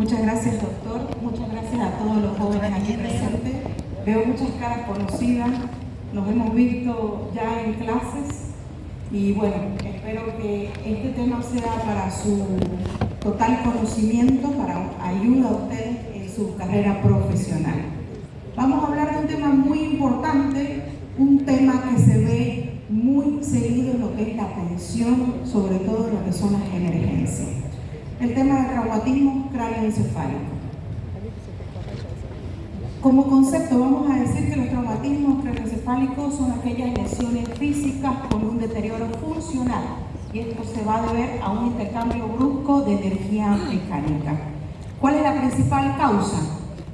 Muchas gracias, doctor. Muchas gracias a todos los jóvenes aquí presentes. Veo muchas caras conocidas, nos hemos visto ya en clases y bueno, espero que este tema sea para su total conocimiento, para ayuda a ustedes en su carrera profesional. Vamos a hablar de un tema muy importante, un tema que se ve muy seguido en lo que es la atención, sobre todo en lo que son las emergencias. El tema de traumatismo cráneoencefálico. Como concepto vamos a decir que los traumatismos cráneoencefálicos son aquellas lesiones físicas con un deterioro funcional y esto se va a deber a un intercambio brusco de energía mecánica. ¿Cuál es la principal causa?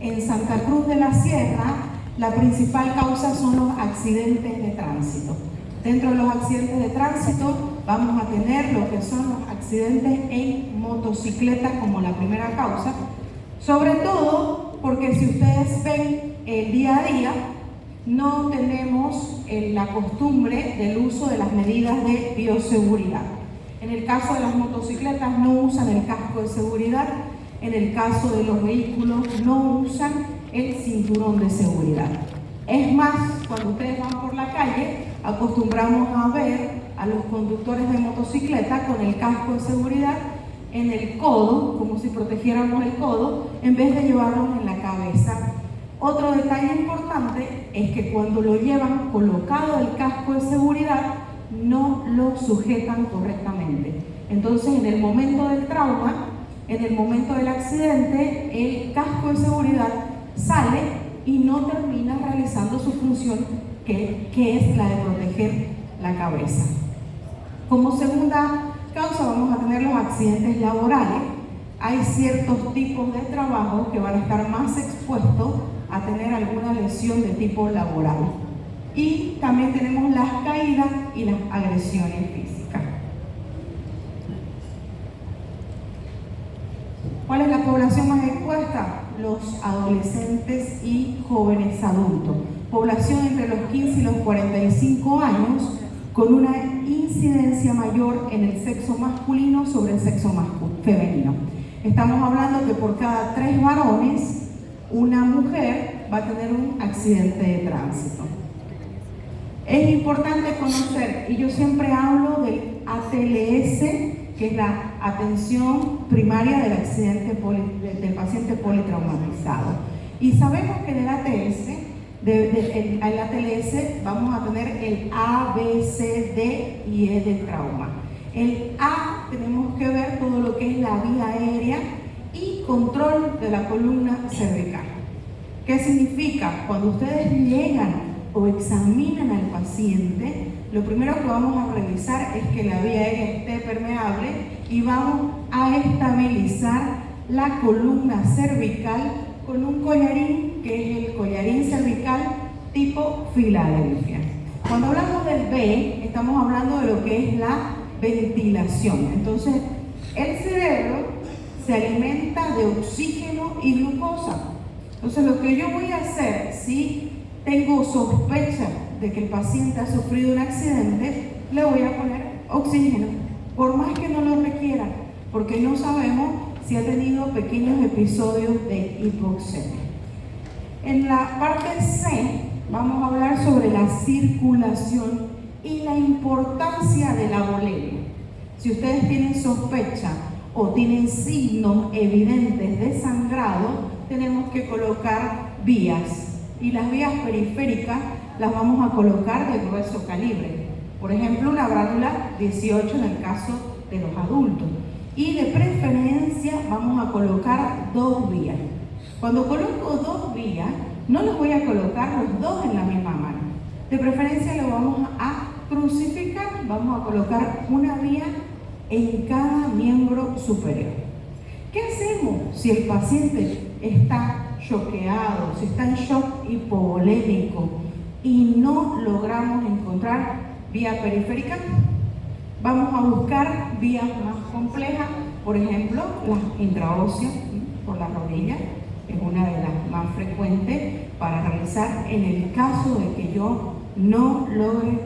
En Santa Cruz de la Sierra, la principal causa son los accidentes de tránsito. Dentro de los accidentes de tránsito vamos a tener lo que son los accidentes en motocicleta como la primera causa, sobre todo porque si ustedes ven el día a día, no tenemos la costumbre del uso de las medidas de bioseguridad. En el caso de las motocicletas no usan el casco de seguridad, en el caso de los vehículos no usan el cinturón de seguridad. Es más, cuando ustedes van por la calle, acostumbramos a ver a los conductores de motocicleta con el casco de seguridad en el codo, como si protegiéramos el codo, en vez de llevarlo en la cabeza. Otro detalle importante es que cuando lo llevan colocado el casco de seguridad, no lo sujetan correctamente. Entonces, en el momento del trauma, en el momento del accidente, el casco de seguridad sale y no termina realizando su función, que es la de proteger la cabeza. Como segunda causa vamos a tener los accidentes laborales. Hay ciertos tipos de trabajo que van a estar más expuestos a tener alguna lesión de tipo laboral. Y también tenemos las caídas y las agresiones físicas. ¿Cuál es la población más expuesta? Los adolescentes y jóvenes adultos. Población entre los 15 y los 45 años, con una incidencia mayor en el sexo masculino sobre el sexo femenino. Estamos hablando que por cada 3 varones, una mujer va a tener un accidente de tránsito. Es importante conocer, y yo siempre hablo del ATLS, que es la atención primaria del accidente del paciente politraumatizado. Y sabemos que en el ATLS vamos a tener el A, B, C, D y E del trauma. El A tenemos que ver todo lo que es la vía aérea y control de la columna cervical. ¿Qué significa? Cuando ustedes llegan o examinan al paciente, lo primero que vamos a revisar es que la vía aérea esté permeable y vamos a estabilizar la columna cervical con un collarín que es el collarín cervical tipo Filadelfia. Cuando hablamos del B, estamos hablando de lo que es la ventilación. Entonces, el cerebro se alimenta de oxígeno y glucosa. Entonces, lo que yo voy a hacer, si tengo sospecha de que el paciente ha sufrido un accidente, le voy a poner oxígeno, por más que no lo requiera, porque no sabemos si ha tenido pequeños episodios de hipoxemia. En la parte C vamos a hablar sobre la circulación y la importancia de la volemia. Si ustedes tienen sospecha o tienen signos evidentes de sangrado, tenemos que colocar vías. Y las vías periféricas las vamos a colocar de grueso calibre. Por ejemplo, una válvula 18 en el caso de los adultos. Y de preferencia vamos a colocar 2 vías. Cuando coloco 2 vías, no los voy a colocar los 2 en la misma mano. De preferencia lo vamos a crucificar, vamos a colocar una vía en cada miembro superior. ¿Qué hacemos si el paciente está choqueado, si está en shock hipovolémico y no logramos encontrar vía periférica? Vamos a buscar vías más complejas, por ejemplo, las intraóseas por la rodilla, es una de las más frecuentes para realizar en el caso de que yo no logre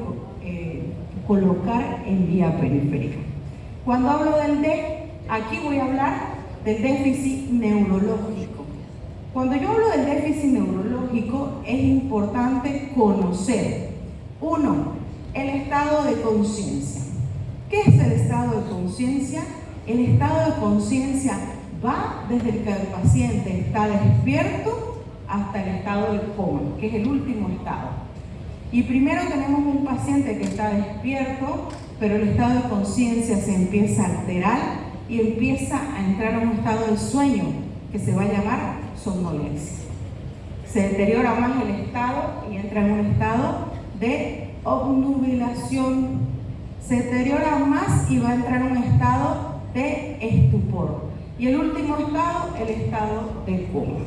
colocar en vía periférica. Cuando hablo del D, aquí voy a hablar del déficit neurológico. Cuando yo hablo del déficit neurológico, es importante conocer, uno, el estado de conciencia. ¿Qué es el estado de conciencia? El estado de conciencia va desde que el paciente está despierto hasta el estado de coma, que es el último estado. Y primero tenemos un paciente que está despierto, pero el estado de conciencia se empieza a alterar y empieza a entrar a un estado de sueño que se va a llamar somnolencia. Se deteriora más el estado y entra en un estado de obnubilación. Se deteriora más y va a entrar en un estado de estupor. Y el último estado, el estado de coma.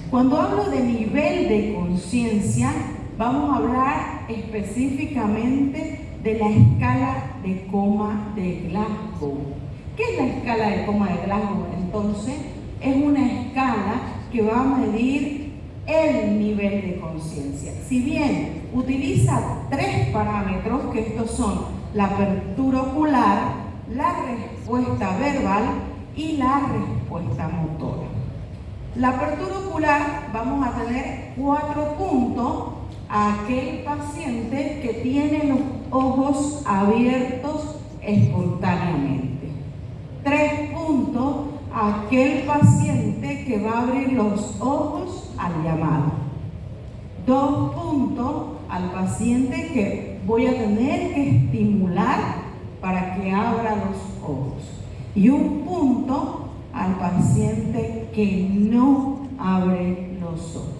Cuando hablo de nivel de conciencia, vamos a hablar específicamente de la escala de coma de Glasgow. ¿Qué es la escala de coma de Glasgow? Entonces, es una escala que va a medir el nivel de conciencia. Si bien utiliza 3 parámetros, que estos son la apertura ocular, la respuesta verbal y la respuesta motora. La apertura ocular, vamos a tener 4 puntos a aquel paciente que tiene los ojos abiertos espontáneamente. 3 puntos a aquel paciente que va a abrir los ojos al llamado. 2 puntos al paciente que voy a tener que estimular para que abra los ojos. Y 1 punto al paciente que no abre los ojos.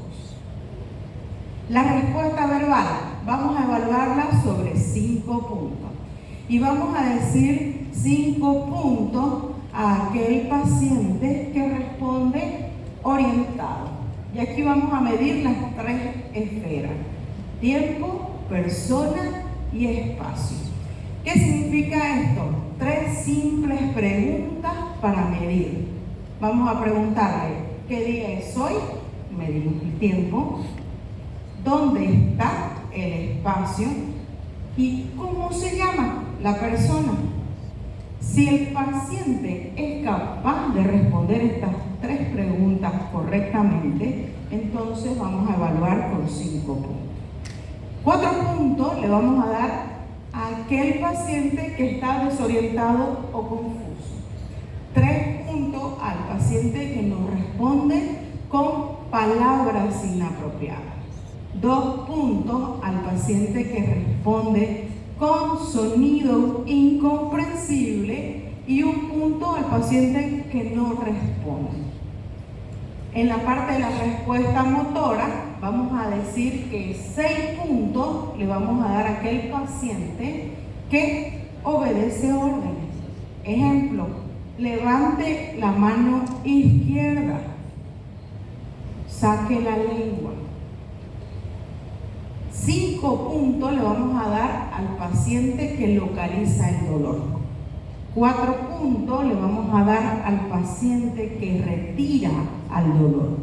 La respuesta verbal, vamos a evaluarla sobre 5 puntos. Y vamos a decir 5 puntos a aquel paciente que responde orientado. Y aquí vamos a medir las 3 esferas: tiempo, persona y espacio. ¿Qué significa esto? 3 simples preguntas para medir. Vamos a preguntarle: ¿qué día es hoy? Medimos el tiempo. ¿Dónde está el espacio? ¿Y cómo se llama la persona? Si el paciente es capaz de responder estas 3 preguntas correctamente, entonces vamos a evaluar con 5 puntos. 4 puntos le vamos a dar a aquel paciente que está desorientado o confuso. 3 puntos al paciente que nos responde con palabras inapropiadas. 2 puntos al paciente que responde con sonido incomprensible y 1 punto al paciente que no responde. En la parte de la respuesta motora, vamos a decir que 6 puntos le vamos a dar a aquel paciente que obedece órdenes. Ejemplo, levante la mano izquierda, saque la lengua. 5 puntos le vamos a dar al paciente que localiza el dolor. 4 puntos le vamos a dar al paciente que retira al dolor.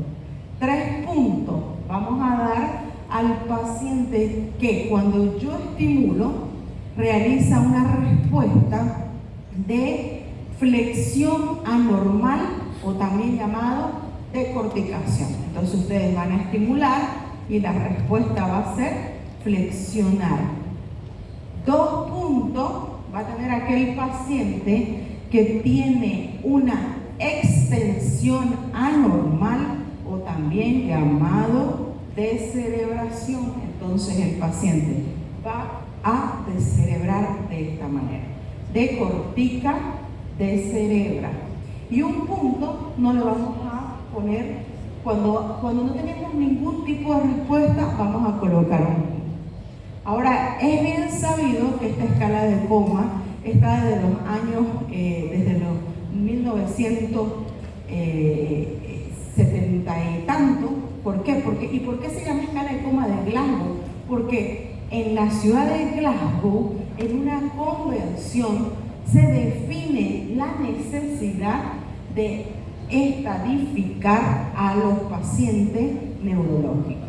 3 puntos vamos a dar al paciente que cuando yo estimulo realiza una respuesta de flexión anormal o también llamado decorticación. Entonces ustedes van a estimular y la respuesta va a ser flexionar. 2 puntos va a tener aquel paciente que tiene una extensión anormal o también llamado descerebración. Entonces el paciente va a descerebrar de esta manera. Decortica, descerebra. Y 1 punto no le vamos a poner cuando no tenemos ningún tipo de respuesta, vamos a colocar 1 punto. Ahora, es bien sabido que esta escala de coma está desde los años, desde los 1970 y tanto. ¿Por qué? ¿Y por qué se llama escala de coma de Glasgow? Porque en la ciudad de Glasgow, en una convención, se define la necesidad de estadificar a los pacientes neurológicos.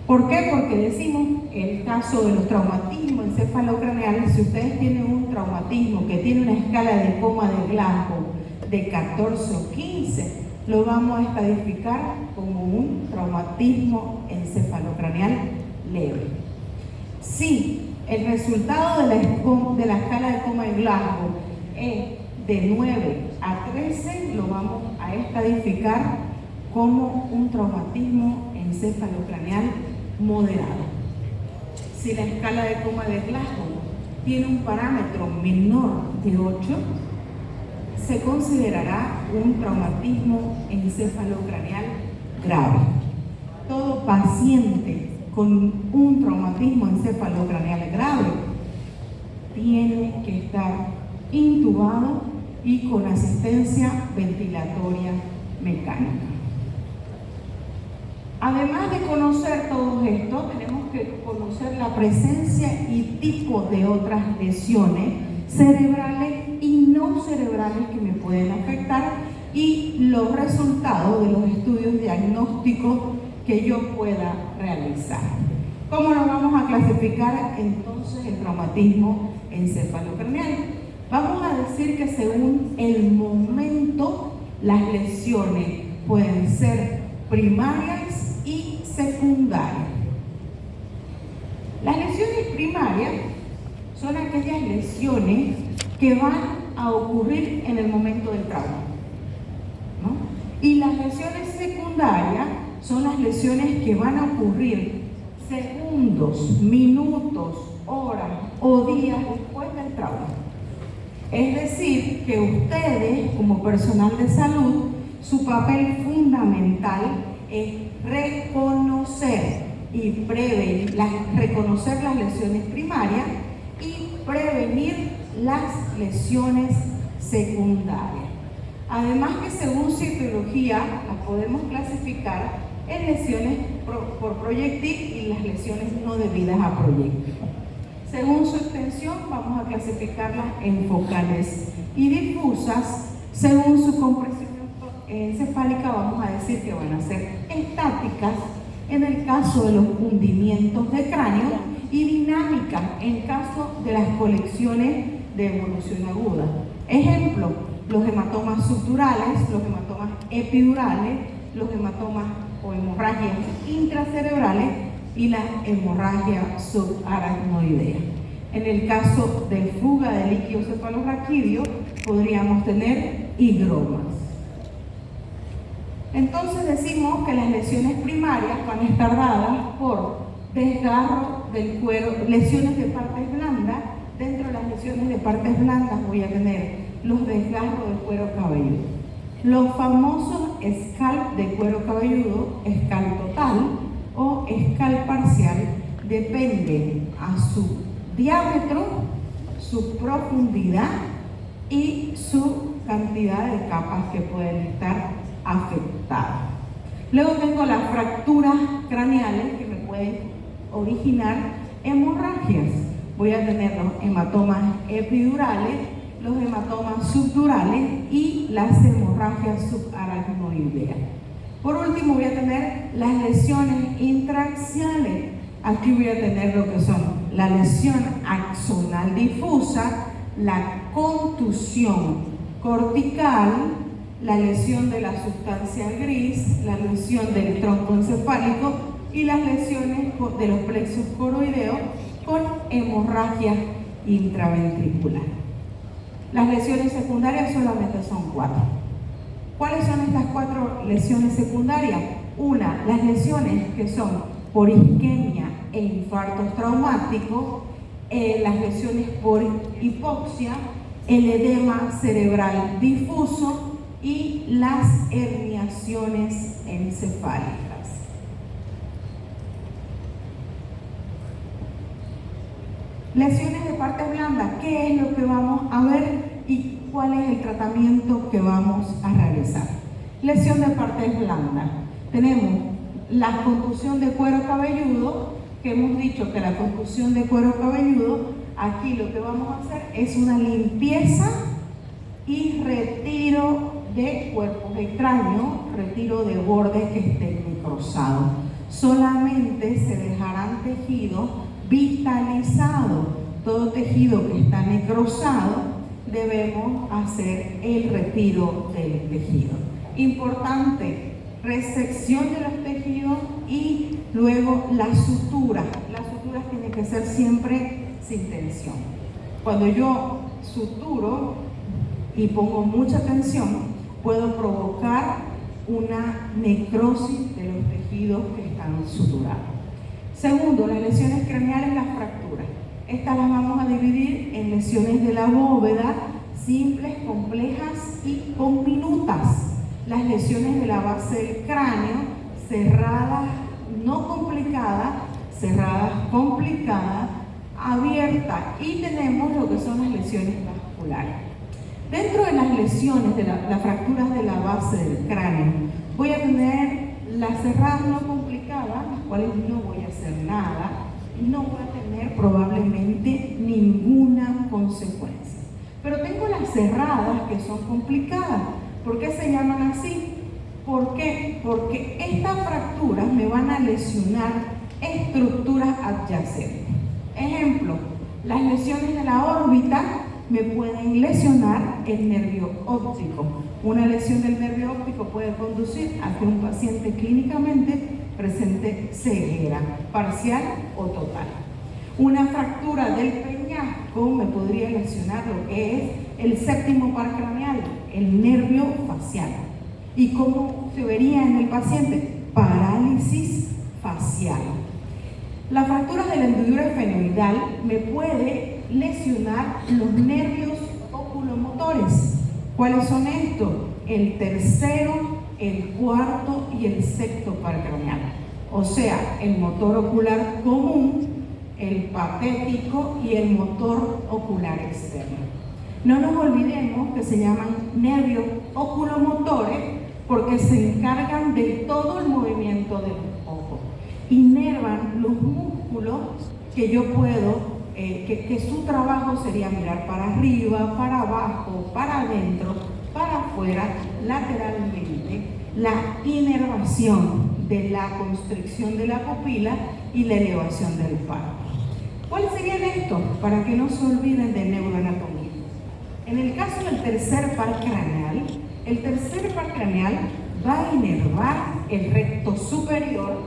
¿Por qué? Porque decimos el caso de los traumatismos encefalocraneales. Si ustedes tienen un traumatismo que tiene una escala de coma de Glasgow de 14 o 15, lo vamos a estadificar como un traumatismo encefalocraneal leve. Si el resultado de la escala de coma de Glasgow es de 9 a 13, lo vamos a estadificar como un traumatismo encefalocraneal moderado. Si la escala de coma de Glasgow tiene un parámetro menor de 8, se considerará un traumatismo encefalocraneal grave. Todo paciente con un traumatismo encefalocraneal grave tiene que estar intubado y con asistencia ventilatoria mecánica. Además de conocer todo esto, tenemos que conocer la presencia y tipo de otras lesiones cerebrales y no cerebrales que me pueden afectar y los resultados de los estudios diagnósticos que yo pueda realizar. ¿Cómo lo vamos a clasificar entonces el traumatismo encefalocraneal? Vamos a decir que según el momento las lesiones pueden ser primarias y secundarias. Las lesiones primarias son aquellas lesiones que van a ocurrir en el momento del trauma, ¿no? Y las lesiones secundarias son las lesiones que van a ocurrir segundos, minutos, horas o días después del trauma. Es decir, que ustedes, como personal de salud, su papel fundamental es reconocer y prevenir, reconocer las lesiones primarias y prevenir las lesiones secundarias. Además que según citología las podemos clasificar en lesiones por proyectil y las lesiones no debidas a proyectil. Según su extensión vamos a clasificarlas en focales y difusas. Según su compresión encefálica vamos a decir que van a ser estáticas en el caso de los hundimientos de cráneo y dinámicas en caso de las colecciones de evolución aguda. Ejemplo, los hematomas subdurales, los hematomas epidurales, los hematomas o hemorragias intracerebrales y la hemorragia subaracnoidea. En el caso de fuga de líquido cefalorraquídeo podríamos tener higromas. Entonces decimos que las lesiones primarias van a estar dadas por desgarro del cuero, lesiones de partes blandas. Dentro de las lesiones de partes blandas voy a tener los desgarros del cuero cabelludo, los famosos scalp de cuero cabelludo, scalp total o scalp parcial, depende a su diámetro, su profundidad y su cantidad de capas que pueden estar afectadas. Luego tengo las fracturas craneales que me pueden originar hemorragias. Voy a tener los hematomas epidurales, los hematomas subdurales y las hemorragias subaracnoideas. Por último voy a tener las lesiones intraaxiales. Aquí voy a tener lo que son la lesión axonal difusa, la contusión cortical, la lesión de la sustancia gris, la lesión del tronco encefálico y las lesiones de los plexos coroideos con hemorragia intraventricular. Las lesiones secundarias solamente son 4. ¿Cuáles son estas 4 lesiones secundarias? Una, las lesiones que son por isquemia e infartos traumáticos, las lesiones por hipoxia, el edema cerebral difuso y las herniaciones encefálicas. Lesiones de partes blandas, ¿qué es lo que vamos a ver y cuál es el tratamiento que vamos a realizar? Lesión de partes blandas. Tenemos la contusión de cuero cabelludo, que hemos dicho que la contusión de cuero cabelludo, aquí lo que vamos a hacer es una limpieza y retiro de cuerpos extraños, retiro de bordes que estén necrosados. Solamente se dejarán tejidos vitalizados. Todo tejido que está necrosado debemos hacer el retiro del tejido. Importante, resección de los tejidos y luego la sutura. Las suturas tienen que ser siempre sin tensión. Cuando yo suturo y pongo mucha tensión, puedo provocar una necrosis de los tejidos que están suturados. Segundo, las lesiones craneales, las fracturas. Estas las vamos a dividir en lesiones de la bóveda, simples, complejas y comminutas. Las lesiones de la base del cráneo, cerradas, no complicadas, cerradas, complicadas, abiertas, y tenemos lo que son las lesiones vasculares. Dentro de las lesiones de las fracturas de la base del cráneo, voy a tener las cerradas no complicadas, las cuales no voy a hacer nada y no voy a tener probablemente ninguna consecuencia. Pero tengo las cerradas que son complicadas. ¿Por qué se llaman así? ¿Por qué? Porque estas fracturas me van a lesionar estructuras adyacentes. Ejemplo, las lesiones de la órbita me pueden lesionar el nervio óptico. Una lesión del nervio óptico puede conducir a que un paciente clínicamente presente ceguera, parcial o total. Una fractura del peñasco me podría lesionar lo que es el séptimo par craneal, el nervio facial. ¿Y cómo se vería en el paciente? Parálisis facial. Las fracturas de la hendidura esfenoidal me puede lesionar los nervios oculomotores. ¿Cuáles son estos? El tercero, el cuarto y el sexto par craneal. O sea, el motor ocular común, el patético y el motor ocular externo. No nos olvidemos que se llaman nervios oculomotores porque se encargan de todo el movimiento del ojo. Inervan los músculos que yo puedo, que su trabajo sería mirar para arriba, para abajo, para adentro, para afuera, lateralmente, la inervación de la constricción de la pupila y la elevación del párpado. ¿Cuáles serían estos? Para que no se olviden de neuroanatomía. En el caso del tercer par craneal, el tercer par craneal va a inervar el recto superior,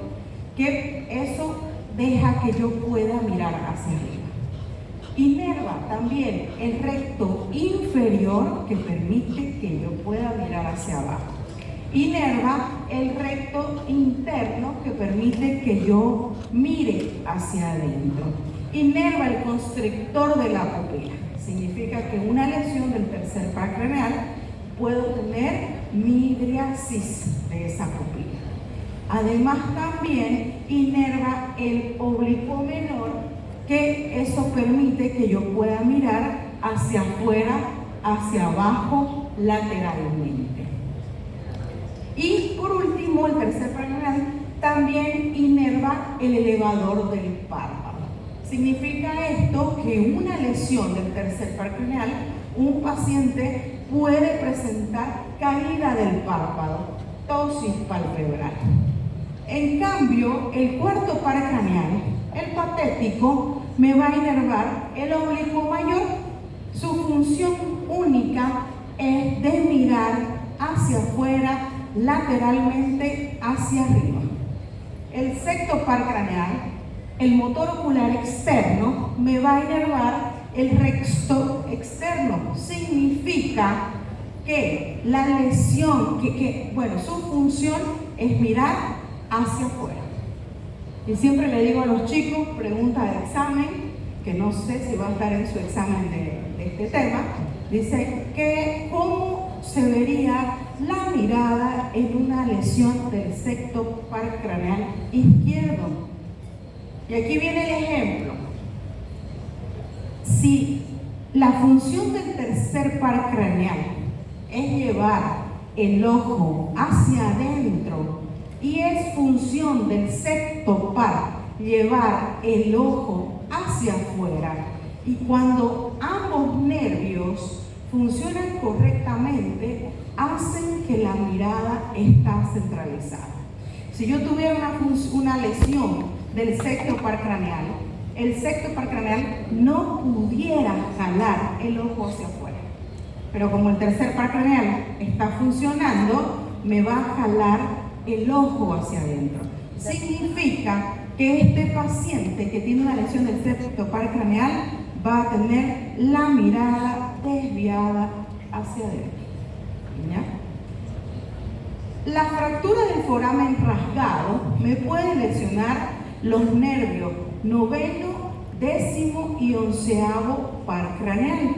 que eso deja que yo pueda mirar hacia arriba. Inerva también el recto inferior, que permite que yo pueda mirar hacia abajo. Inerva el recto interno, que permite que yo mire hacia adentro. Inerva el constrictor de la pupila. Significa que una lesión del tercer par craneal puedo tener midriasis de esa pupila. Además también inerva el oblicuo menor, que eso permite que yo pueda mirar hacia afuera, hacia abajo, lateralmente. Y por último, el tercer par craneal también inerva el elevador del párpado. Significa esto que una lesión del tercer par craneal, un paciente puede presentar caída del párpado, ptosis palpebral. En cambio, el cuarto par craneal, el patético, me va a inervar el oblicuo mayor. Su función única es de mirar hacia afuera, lateralmente hacia arriba. El sexto par craneal, el motor ocular externo, me va a inervar el recto externo. Significa que la lesión, su función es mirar hacia afuera. Y siempre le digo a los chicos, pregunta de examen, que no sé si va a estar en su examen de este tema, dice que cómo se vería la mirada en una lesión del sexto par craneal izquierdo. Y aquí viene el ejemplo. Si la función del tercer par craneal es llevar el ojo hacia adentro y es función del sexto par llevar el ojo hacia afuera, y cuando ambos nervios funcionan correctamente, hacen que la mirada está centralizada. Si yo tuviera una lesión del sexto par craneal, el sexto par craneal no pudiera jalar el ojo hacia afuera. pero como el tercer par craneal está funcionando, me va a jalar el ojo hacia adentro. Significa que este paciente que tiene una lesión del sexto par craneal va a tener la mirada desviada hacia adentro. ¿Ya? La fractura del foramen rasgado me puede lesionar los nervios noveno, décimo y onceavo par craneal.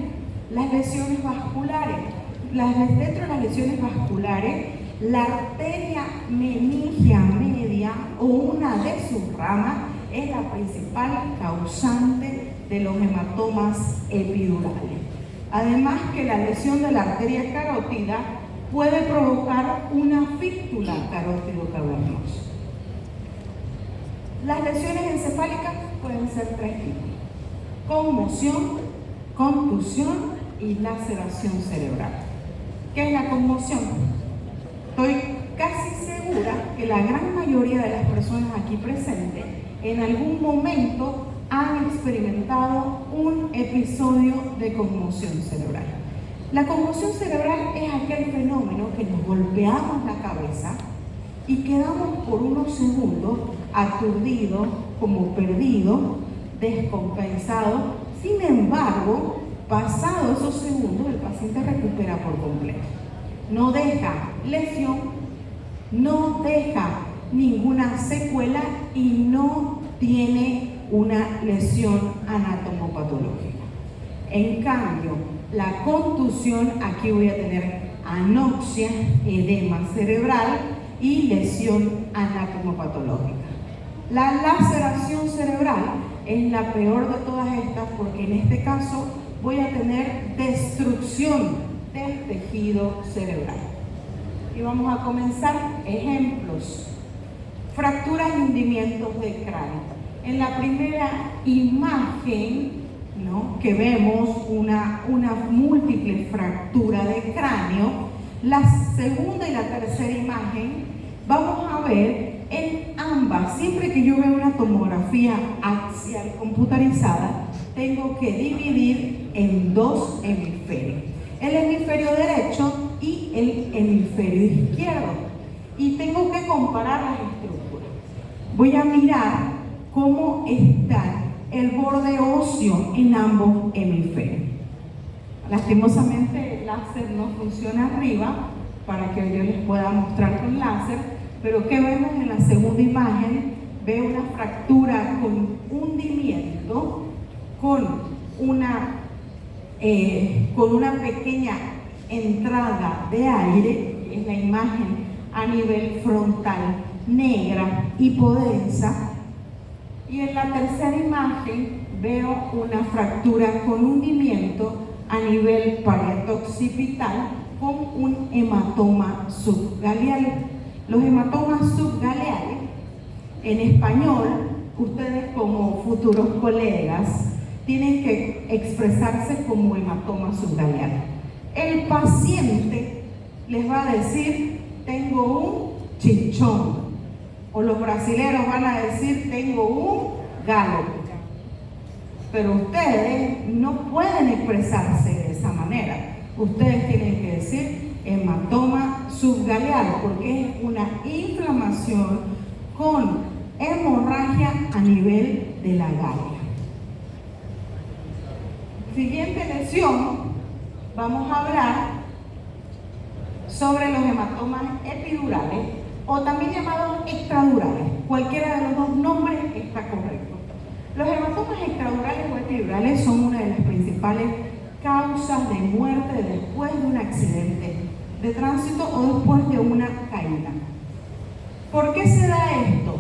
Las lesiones vasculares. Dentro de las lesiones vasculares, la arteria meningia media o una de sus ramas es la principal causante de los hematomas epidurales. Además que la lesión de la arteria carótida puede provocar una fístula carótido-cavernosa. Las lesiones encefálicas pueden ser tres tipos: conmoción, contusión y laceración cerebral. ¿Qué es la conmoción? Estoy casi segura que la gran mayoría de las personas aquí presentes en algún momento han experimentado un episodio de conmoción cerebral. La conmoción cerebral es aquel fenómeno que nos golpeamos la cabeza y quedamos por unos segundos aturdidos, como perdidos, descompensados. Sin embargo, pasados esos segundos, el paciente recupera por completo. No deja lesión, no deja ninguna secuela y no tiene una lesión anatomopatológica. En cambio, la contusión, aquí voy a tener anoxia, edema cerebral y lesión anatomopatológica. La laceración cerebral es la peor de todas estas porque en este caso voy a tener destrucción del tejido cerebral. Y vamos a comenzar ejemplos. Fracturas y hundimientos del cráneo. En la primera imagen, ¿no?, que vemos una múltiple fractura de cráneo, la segunda y la tercera imagen vamos a ver en ambas. Siempre que yo veo una tomografía axial computarizada, tengo que dividir en dos hemisferios: el hemisferio derecho y el hemisferio izquierdo, y tengo que comparar las estructuras. Voy a mirar cómo está el borde óseo en ambos hemisferios. Lastimosamente el láser no funciona arriba para que yo les pueda mostrar con láser, pero ¿qué vemos en la segunda imagen? Veo una fractura con hundimiento, con una pequeña entrada de aire, es la imagen a nivel frontal, negra, hipodensa. Y en la tercera imagen veo una fractura con hundimiento a nivel parieto-occipital con un hematoma subgaleal. Los hematomas subgaleales, en español, ustedes como futuros colegas tienen que expresarse como hematoma subgaleal. El paciente les va a decir: tengo un chichón, o los brasileros van a decir: tengo un galo. Pero ustedes no pueden expresarse de esa manera. Ustedes tienen que decir hematoma subgaleal, porque es una inflamación con hemorragia a nivel de la galia. Siguiente lesión, vamos a hablar sobre los hematomas epidurales, o también llamados extradurales. Cualquiera de los dos nombres está correcto. Los hematomas extradurales o epidurales son una de las principales causas de muerte después de un accidente de tránsito o después de una caída. ¿Por qué se da esto?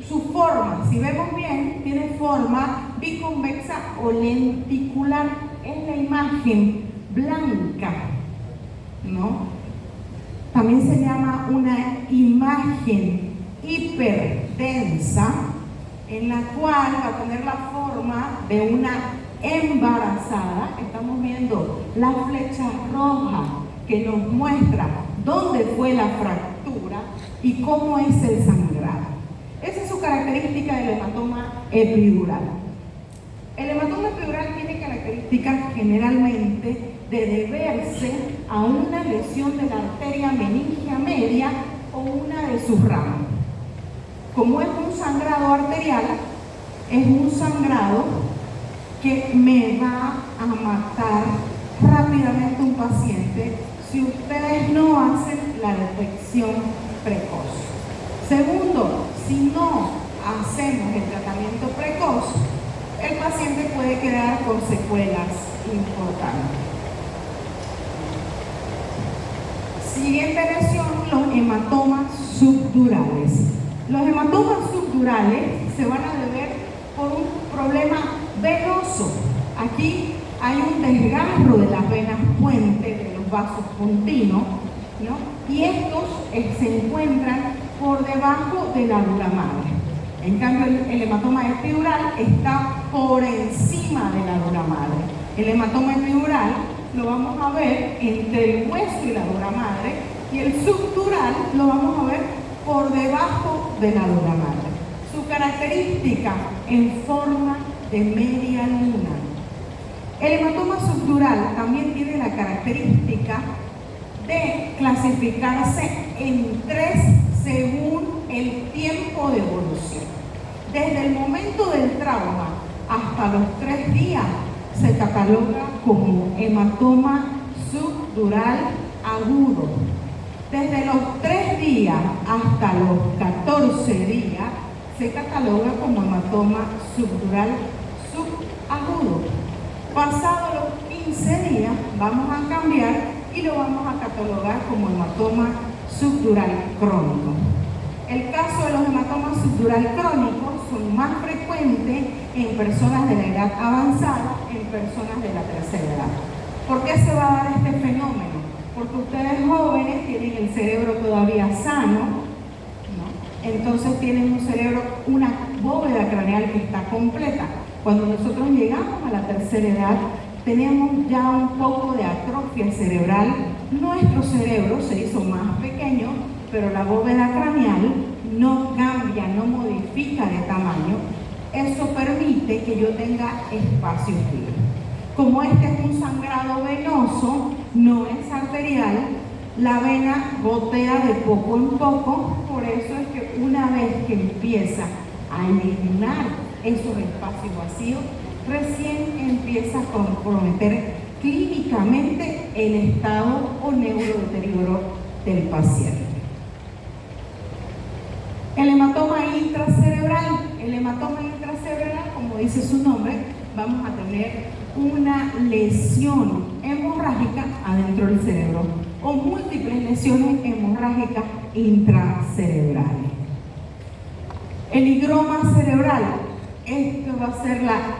Su forma, si vemos bien, tiene forma biconvexa o lenticular. Es la imagen blanca, ¿no? También se llama una imagen hiperdensa, en la cual va a tener la forma de una embarazada. Estamos viendo la flecha roja que nos muestra dónde fue la fractura y cómo es el sangrado. Esa es su característica del hematoma epidural. El hematoma epidural tiene características generalmente de deberse a una lesión de la arteria meningia media o una de sus ramas. Como es un sangrado arterial, es un sangrado que me va a matar rápidamente un paciente si ustedes no hacen la detección precoz. Segundo, si no hacemos el tratamiento precoz, el paciente puede quedar con secuelas importantes. Siguiente lesión, los hematomas subdurales. Los hematomas subdurales se van a deber por un problema venoso. Aquí hay un desgarro de las venas puente de los vasos pontinos, ¿no? Y estos se encuentran por debajo de la dura madre. En cambio, el hematoma epidural está por encima de la dura madre. El hematoma epidural lo vamos a ver entre el hueso y la dura madre, y el subdural lo vamos a ver por debajo de la dura madre. Su característica en forma de media luna. El hematoma subdural también tiene la característica de clasificarse en 3 según el tiempo de evolución. Desde el momento del trauma hasta los 3 días se cataloga como hematoma subdural agudo. Desde los 3 días hasta los 14 días se cataloga como hematoma subdural subagudo. Pasados los 15 días vamos a cambiar y lo vamos a catalogar como hematoma subdural crónico. El caso de los hematomas subdural crónicos son más frecuentes en personas de la edad avanzada, en personas de la tercera edad. ¿Por qué se va a dar este fenómeno? Porque ustedes jóvenes tienen el cerebro todavía sano, ¿no? Entonces tienen un cerebro, una bóveda craneal que está completa. Cuando nosotros llegamos a la tercera edad, tenemos ya un poco de atrofia cerebral. Nuestro cerebro se hizo más pequeño, pero la bóveda craneal no cambia, no modifica de tamaño. Eso permite que yo tenga espacio libre. Como este es un sangrado venoso, no es arterial, la vena gotea de poco en poco, por eso es que una vez que empieza a eliminar esos espacios vacíos, recién empieza a comprometer clínicamente el estado o neurodeterioro del paciente. El hematoma intracerebral. El hematoma intracerebral, como dice su nombre, vamos a tener una lesión hemorrágica adentro del cerebro o múltiples lesiones hemorrágicas intracerebrales. El higroma cerebral, esto va a ser la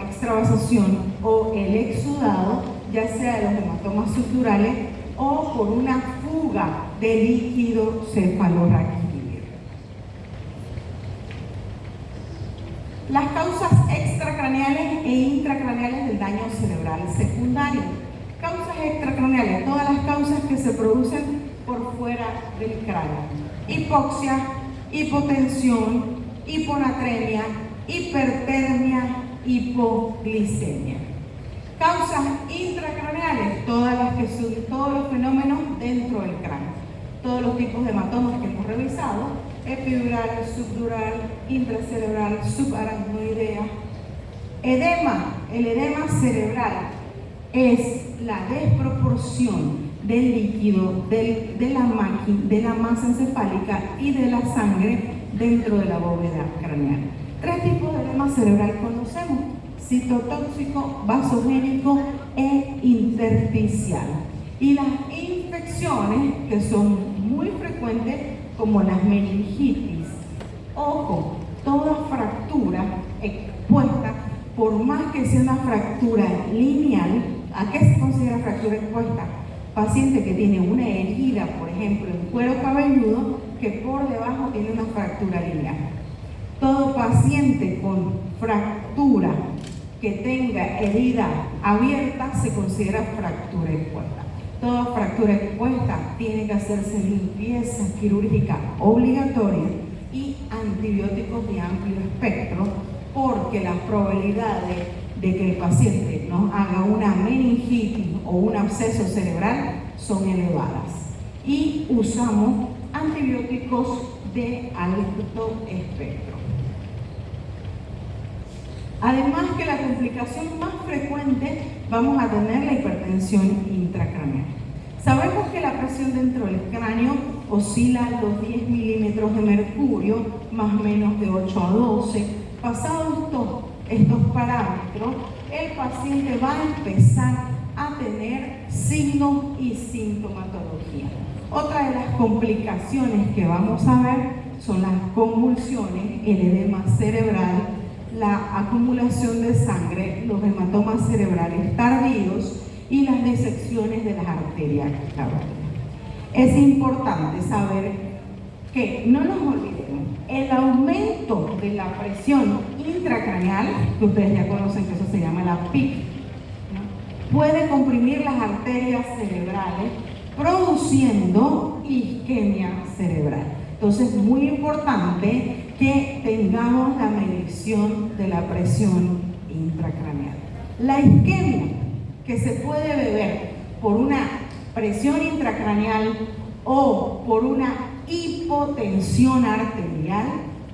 extravasación o el exudado, ya sea de los hematomas subdurales o por una fuga de líquido cefalorraquídeo. Las causas extracraneales e intracraneales del daño cerebral secundario. Causas extracraneales, todas las causas que se producen por fuera del cráneo. Hipoxia, hipotensión, hiponatremia, hipertermia, hipoglicemia. Causas intracraneales, todos los fenómenos dentro del cráneo. Todos los tipos de hematomas que hemos revisado: epidural, subdural, intracerebral, subaracnoidea. Edema. El edema cerebral es la desproporción del líquido de la masa encefálica y de la sangre dentro de la bóveda craneal. 3 tipos de edema cerebral conocemos: citotóxico, vasogénico e intersticial. Y las infecciones que son muy frecuentes, como las meningitis. Ojo, toda fractura expuesta, por más que sea una fractura lineal, ¿a qué se considera fractura expuesta? Paciente que tiene una herida, por ejemplo, en cuero cabelludo, que por debajo tiene una fractura lineal. Todo paciente con fractura que tenga herida abierta se considera fractura expuesta. Toda fractura expuesta tiene que hacerse limpieza quirúrgica obligatoria y antibióticos de amplio espectro, porque las probabilidades de que el paciente nos haga una meningitis o un absceso cerebral son elevadas y usamos antibióticos de alto espectro. Además que la complicación más frecuente vamos a tener la hipertensión intracraneal. Sabemos que la presión dentro del cráneo oscila los 10 milímetros de mercurio, más o menos de 8 a 12. Pasados estos parámetros, el paciente va a empezar a tener signos y sintomatología. Otra de las complicaciones que vamos a ver son las convulsiones, el edema cerebral, la acumulación de sangre, los hematomas cerebrales tardíos y las disecciones de las arterias carótidas. Es importante saber que no nos olvidemos, el aumento de la presión intracraneal, que ustedes ya conocen que eso se llama la PIC, ¿no?, puede comprimir las arterias cerebrales produciendo isquemia cerebral. Entonces es muy importante que tengamos la medición de la presión intracraneal. La isquemia que se puede beber por una presión intracraneal o por una hipotensión arterial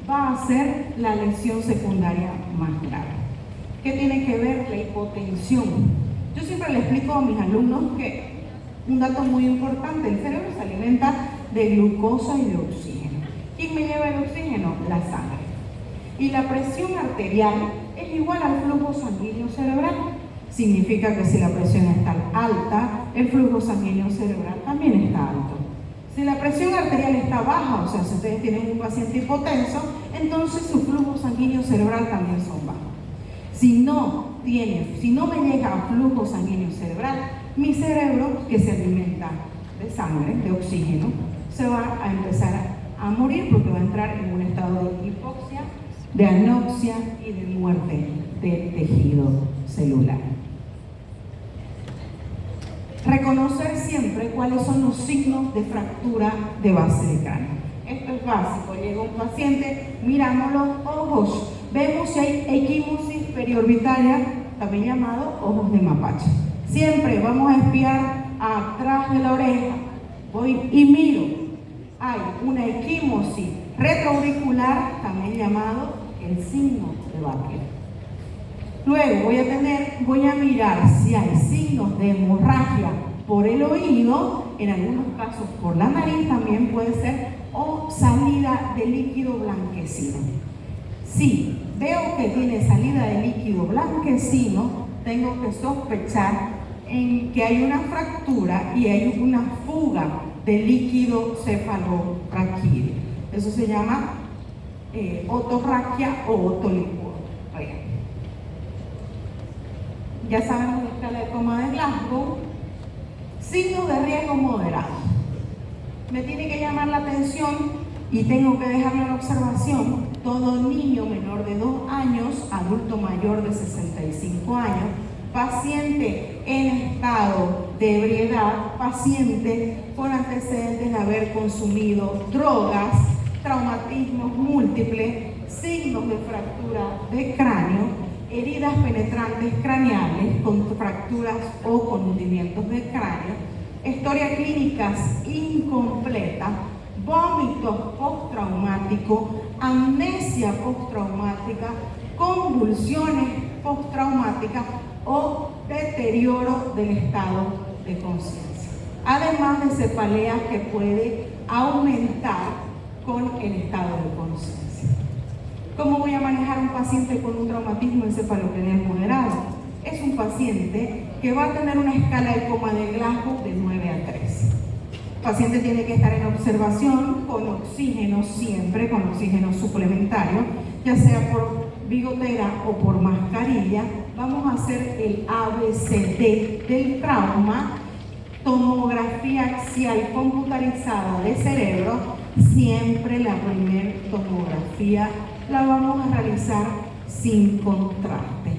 va a ser la lesión secundaria más grave. ¿Qué tiene que ver la hipotensión? Yo siempre le explico a mis alumnos que un dato muy importante, el cerebro se alimenta de glucosa y de oxígeno. ¿Quién me lleva el oxígeno? La sangre. Y la presión arterial es igual al flujo sanguíneo cerebral. Significa que si la presión está alta, el flujo sanguíneo cerebral también está alto. Si la presión arterial está baja, o sea, si ustedes tienen un paciente hipotenso, entonces su flujo sanguíneo cerebral también son bajos. Si no me llega flujo sanguíneo cerebral, mi cerebro, que se alimenta de sangre, de oxígeno, se va a empezar a morir porque va a entrar en un estado de hipoxia, de anoxia y de muerte del tejido celular. Reconocer siempre cuáles son los signos de fractura de base de cráneo. Esto es básico. Llega un paciente, miramos los ojos, vemos si hay equimosis periorbitaria, también llamado ojos de mapache. Siempre vamos a espiar atrás de la oreja. Voy y miro. Hay una equimosis retroauricular, también llamado el signo de Butler. Luego voy a mirar si hay signos de hemorragia por el oído, en algunos casos por la nariz también puede ser, o salida de líquido blanquecino. Si veo que tiene salida de líquido blanquecino, tengo que sospechar en que hay una fractura y hay una fuga de líquido cefalorraquídeo. Eso se llama otorraquia o otoliporrea. Ya sabemos la escala de coma de Glasgow. Signos de riesgo moderado. Me tiene que llamar la atención y tengo que dejarlo en observación. Todo niño menor de 2 años, adulto mayor de 65 años, paciente en estado de ebriedad, paciente con antecedentes de haber consumido drogas, traumatismos múltiples, signos de fractura de cráneo, heridas penetrantes craneales con fracturas o con hundimientos de cráneo, historia clínicas incompleta, vómitos postraumáticos, amnesia postraumática, convulsiones postraumáticas o deterioro del estado de conciencia. Además de cefaleas que puede aumentar con el estado de conciencia. ¿Cómo voy a manejar a un paciente con un traumatismo encefalocraneal moderado? Es un paciente que va a tener una escala de coma de Glasgow de 9 a 3. El paciente tiene que estar en observación con oxígeno siempre, con oxígeno suplementario, ya sea por bigotera o por mascarilla. Vamos a hacer el ABCD del trauma, tomografía axial computarizada de cerebro. Siempre la primera tomografía la vamos a realizar sin contraste.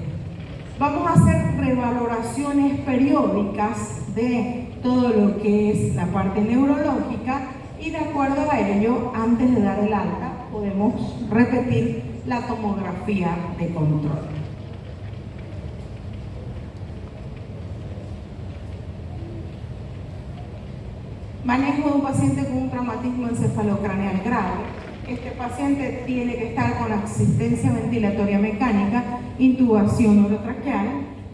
Vamos a hacer revaloraciones periódicas de todo lo que es la parte neurológica y de acuerdo a ello, antes de dar el alta, podemos repetir la tomografía de control. Manejo de un paciente con un traumatismo encefalocraneal grave. Este paciente tiene que estar con asistencia ventilatoria mecánica, intubación orotraqueal.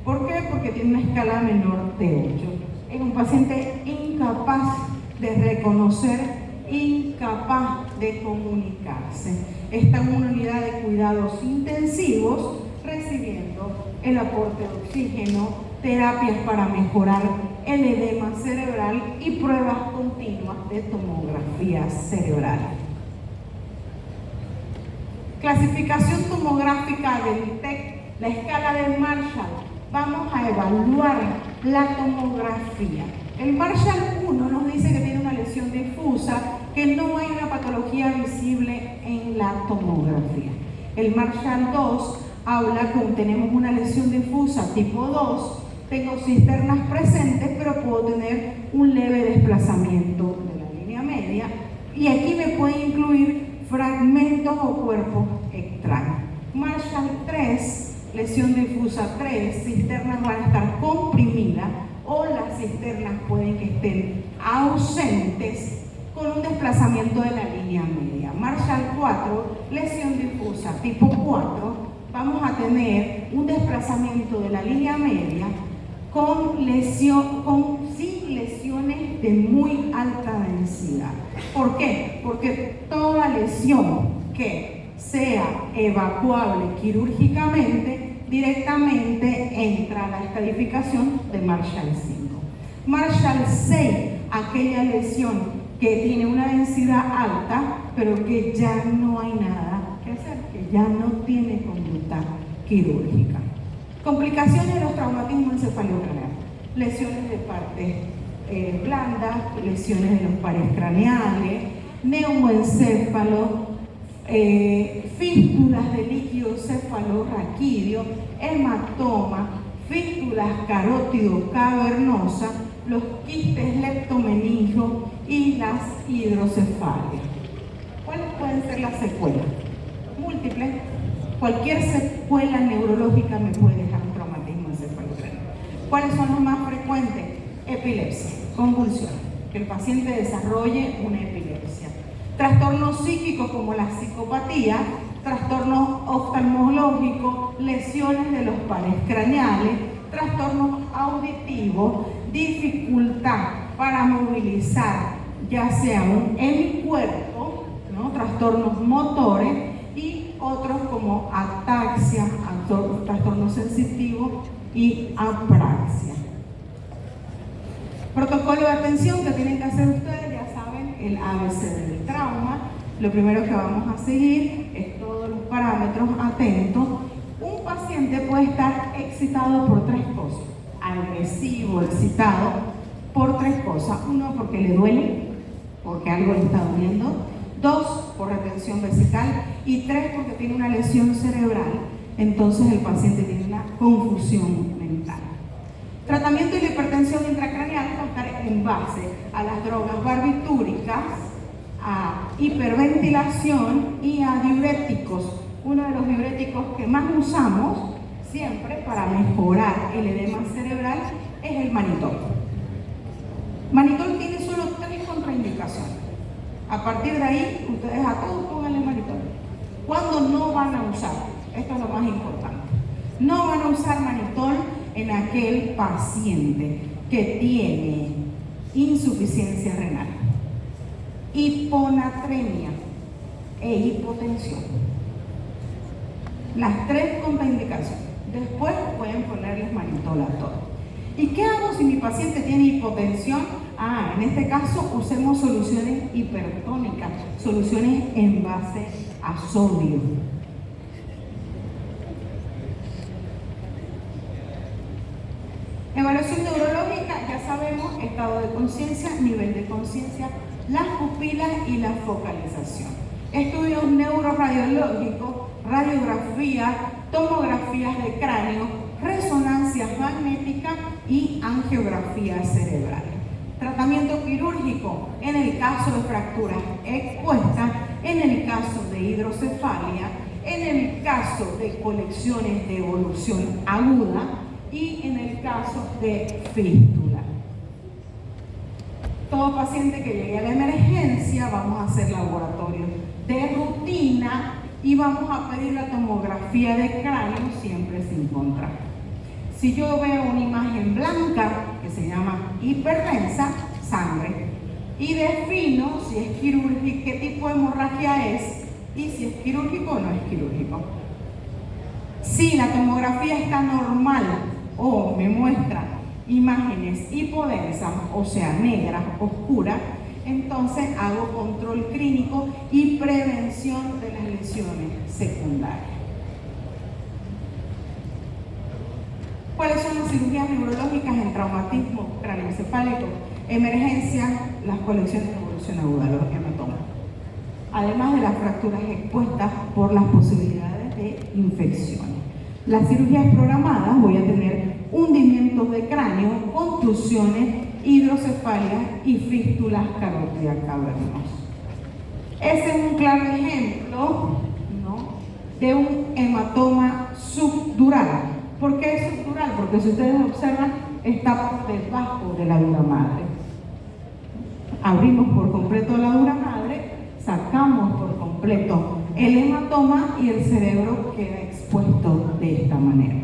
¿Por qué? Porque tiene una escala menor de 8. Es un paciente incapaz de reconocer, incapaz de comunicarse. Está en una unidad de cuidados intensivos recibiendo el aporte de oxígeno, terapias para mejorar el edema cerebral y pruebas continuas de tomografía cerebral. Clasificación tomográfica del TEC, la escala de Marshall. Vamos a evaluar la tomografía. El Marshall 1 nos dice que tiene una lesión difusa, que no hay una patología visible en la tomografía. El Marshall 2 habla que tenemos una lesión difusa tipo 2, tengo cisternas presentes, pero puedo tener un leve desplazamiento de la línea media, y aquí me puede incluir fragmentos o cuerpos extraños. Marshall 3, lesión difusa 3, cisternas van a estar comprimidas o las cisternas pueden que estén ausentes con un desplazamiento de la línea media. Marshall 4, lesión difusa tipo 4, vamos a tener un desplazamiento de la línea media sin lesiones de muy alta densidad. ¿Por qué? Porque toda lesión que sea evacuable quirúrgicamente directamente entra a la estadificación de Marshall 5. Marshall 6, aquella lesión que tiene una densidad alta, pero que ya no hay nada que hacer, que ya no tiene conducta quirúrgica. Complicaciones de los traumatismos encefalocraneales, lesiones de partes blandas, lesiones de los pares craneales, neumoencéfalo, fístulas de líquido cefalorraquídeo, hematoma, fístulas carótido cavernosas, los quistes leptomeningos y las hidrocefalias. ¿Cuáles pueden ser las secuelas? Múltiples. Cualquier secuela neurológica me puede dejar un traumatismo encefalocraneal. ¿Cuáles son los más frecuentes? Epilepsia, convulsiones, que el paciente desarrolle una epilepsia. Trastornos psíquicos como la psicopatía, trastornos oftalmológicos, lesiones de los pares craneales, trastornos auditivos, dificultad para movilizar ya sea un hemicuerpo, ¿no? Trastornos motores y otros como ataxia, trastorno sensitivo y apraxia. Protocolo de atención que tienen que hacer ustedes, ya saben, el ABC del trauma. Lo primero que vamos a seguir es todos los parámetros atentos. Un paciente puede estar excitado por 3 cosas. Agresivo, excitado por 3 cosas. 1, porque le duele, porque algo le está doliendo. 2, por retención vesical. Y 3, porque tiene una lesión cerebral. Entonces el paciente tiene una confusión mental. Tratamiento de la hipertensión intracraneal va a estar en base a las drogas barbitúricas, a hiperventilación y a diuréticos. Uno de los diuréticos que más usamos siempre para mejorar el edema cerebral es el manitol. Manitol tiene solo 3 contraindicaciones. A partir de ahí, ustedes a todos pónganle manitol. ¿Cuándo no van a usar? Esto es lo más importante. No van a usar manitol en aquel paciente que tiene insuficiencia renal, hiponatremia e hipotensión. Las 3 contraindicaciones. Después pueden ponerles manitol a todos. ¿Y qué hago si mi paciente tiene hipotensión? En este caso usemos soluciones hipertónicas, soluciones en base a sodio. Evaluación neurológica, ya sabemos, estado de conciencia, nivel de conciencia, las pupilas y la focalización. Estudios neuroradiológicos, radiografía, tomografías de cráneo, resonancias magnéticas y angiografía cerebral. Tratamiento quirúrgico en el caso de fracturas expuestas, en el caso de hidrocefalia, en el caso de colecciones de evolución aguda y en el caso de fístula. todo paciente que llegue a la emergencia vamos a hacer laboratorio de rutina y vamos a pedir la tomografía de cráneo siempre sin contraste. Si yo veo una imagen blanca, que se llama hiperdensa, sangre, y defino si es quirúrgico, qué tipo de hemorragia es, y si es quirúrgico o no es quirúrgico. Si la tomografía está normal o me muestra imágenes hipodensas, o sea, negras, oscuras, entonces hago control clínico y prevención de las lesiones secundarias. ¿Cuáles son las cirugías neurológicas en traumatismo craneoencefálico? Emergencia, las colecciones de evolución aguda, los hematomas. Además de las fracturas expuestas por las posibilidades de infecciones. Las cirugías programadas, voy a tener hundimientos de cráneo, contusiones, hidrocefalias y fístulas carótidas cavernosas. Ese es un claro ejemplo, ¿no?, de un hematoma subdural. ¿Por qué es subdural? Porque si ustedes observan, está por debajo de la dura madre. Abrimos por completo la dura madre, sacamos por completo el hematoma y el cerebro queda expuesto de esta manera.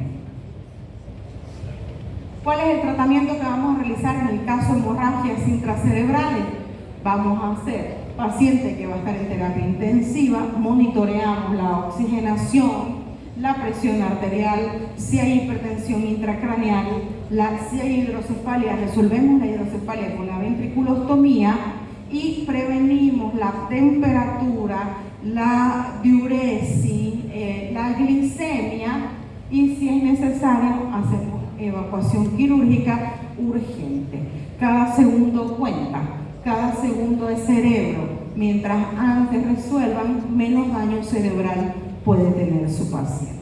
¿Cuál es el tratamiento que vamos a realizar en el caso de hemorragias intracerebrales? Vamos a hacer paciente que va a estar en terapia intensiva, monitoreamos la oxigenación, la presión arterial, si hay hipertensión intracraneal, si hay hidrocefalia, resolvemos la hidrocefalia con la ventriculostomía y prevenimos la temperatura, la diuresis, la glicemia, y si es necesario hacemos evacuación quirúrgica urgente. Cada segundo cuenta, cada segundo de cerebro. Mientras antes resuelvan, menos daño cerebral puede tener su paciente.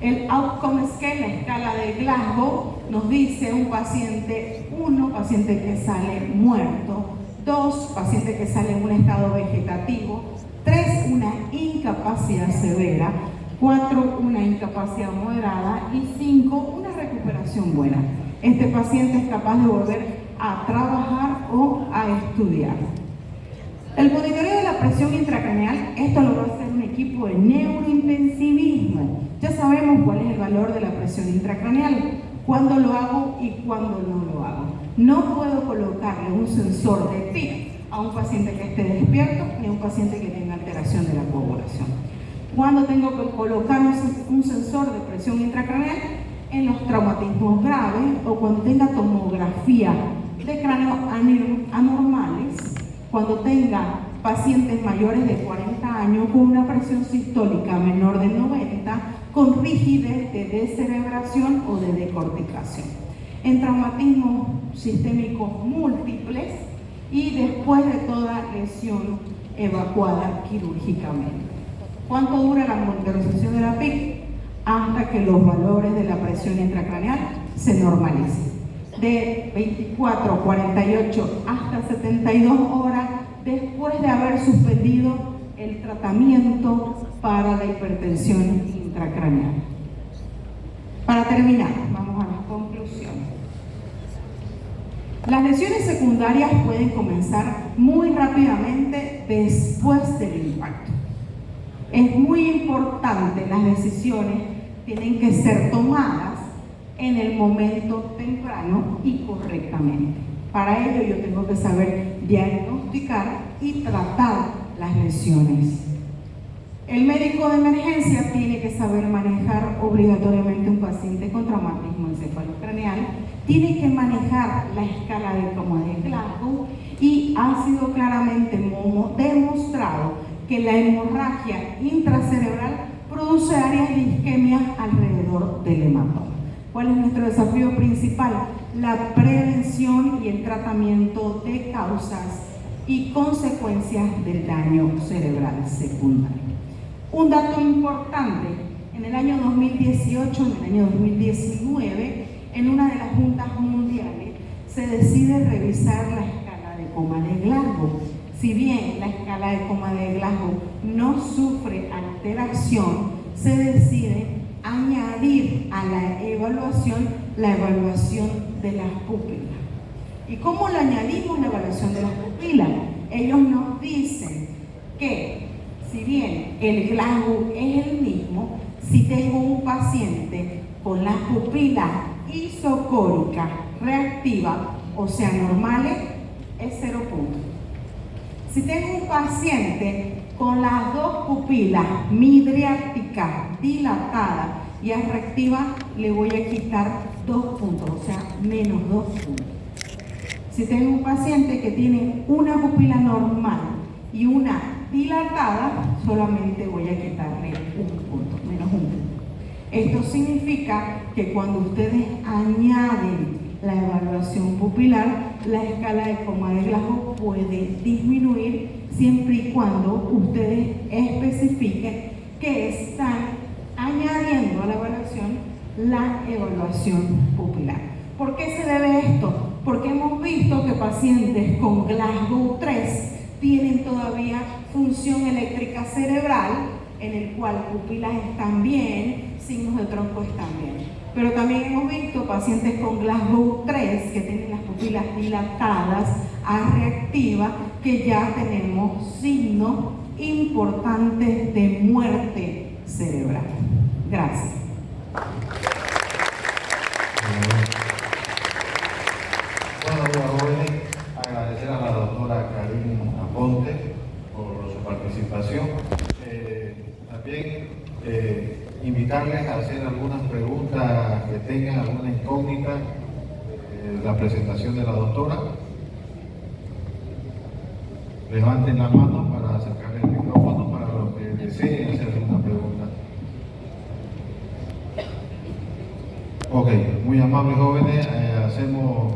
El Outcome Scale, la escala de Glasgow, nos dice un paciente, 1, paciente que sale muerto, 2, paciente que sale en un estado vegetativo, 3, una incapacidad severa, 4, una incapacidad moderada y 5, una recuperación buena. Este paciente es capaz de volver a trabajar o a estudiar. El monitoreo de la presión intracraneal, esto lo va a hacer un equipo de neurointensivismo. Ya sabemos cuál es el valor de la presión intracraneal, cuándo lo hago y cuándo no lo hago. No puedo colocarle un sensor de PIC a un paciente que esté despierto ni a un paciente que tenga alteración de la coagulación. ¿Cuándo tengo que colocar un sensor de presión intracraneal? En los traumatismos graves o cuando tenga tomografía de cráneo anormales, cuando tenga pacientes mayores de 40 años con una presión sistólica menor de 90, con rigidez de descerebración o de decorticación. En traumatismos sistémicos múltiples y después de toda lesión evacuada quirúrgicamente. ¿Cuánto dura la monitorización de la PIC? Hasta que los valores de la presión intracraneal se normalicen. De 24, 48 hasta 72 horas después de haber suspendido el tratamiento para la hipertensión intracraneal. Para terminar, vamos a las conclusiones. Las lesiones secundarias pueden comenzar muy rápidamente después del impacto. Es muy importante, las decisiones tienen que ser tomadas en el momento temprano y correctamente. Para ello yo tengo que saber diagnosticar y tratar las lesiones. El médico de emergencia tiene que saber manejar obligatoriamente un paciente con traumatismo encefalocraneal, tiene que manejar la escala de coma de Glasgow y ha sido claramente demostrado que la hemorragia intracerebral produce áreas de isquemia alrededor del hematoma. ¿Cuál es nuestro desafío principal? La prevención y el tratamiento de causas y consecuencias del daño cerebral secundario. Un dato importante, en el año 2018, en el año 2019, en una de las juntas mundiales, se decide revisar la escala de coma de Glasgow. Si bien la escala de coma de Glasgow no sufre alteración, se decide añadir a la evaluación de las pupilas. ¿Y cómo le añadimos la evaluación de las pupilas? Ellos nos dicen que si bien el Glasgow es el mismo, si tengo un paciente con las pupilas isocóricas reactivas, o sea, normales, es 0 puntos. Si tengo un paciente con las dos pupilas midriáticas dilatadas y es reactiva, le voy a quitar 2 puntos, o sea, menos 2 puntos. Si tengo un paciente que tiene una pupila normal y una dilatada, solamente voy a quitarle 1 punto, menos 1 punto. Esto significa que cuando ustedes añaden la evaluación pupilar, la escala de coma de Glasgow puede disminuir siempre y cuando ustedes especifiquen que están añadiendo a la evaluación pupilar. ¿Por qué se debe esto? Porque hemos visto que pacientes con Glasgow 3 tienen todavía función eléctrica cerebral, en el cual pupilas están bien, signos de tronco están bien. Pero también hemos visto pacientes con Glasgow 3 que tienen las pupilas dilatadas a reactiva, que ya tenemos signos importantes de muerte cerebral. Gracias. Bueno, jóvenes, agradecer a la doctora Karine Aponte por su participación. También invitarles a hacer algunas preguntas que tengan, alguna incógnita, la presentación de la doctora. Levanten la mano para acercarle el micrófono para los que deseen hacer alguna pregunta. Ok, muy amables jóvenes, hacemos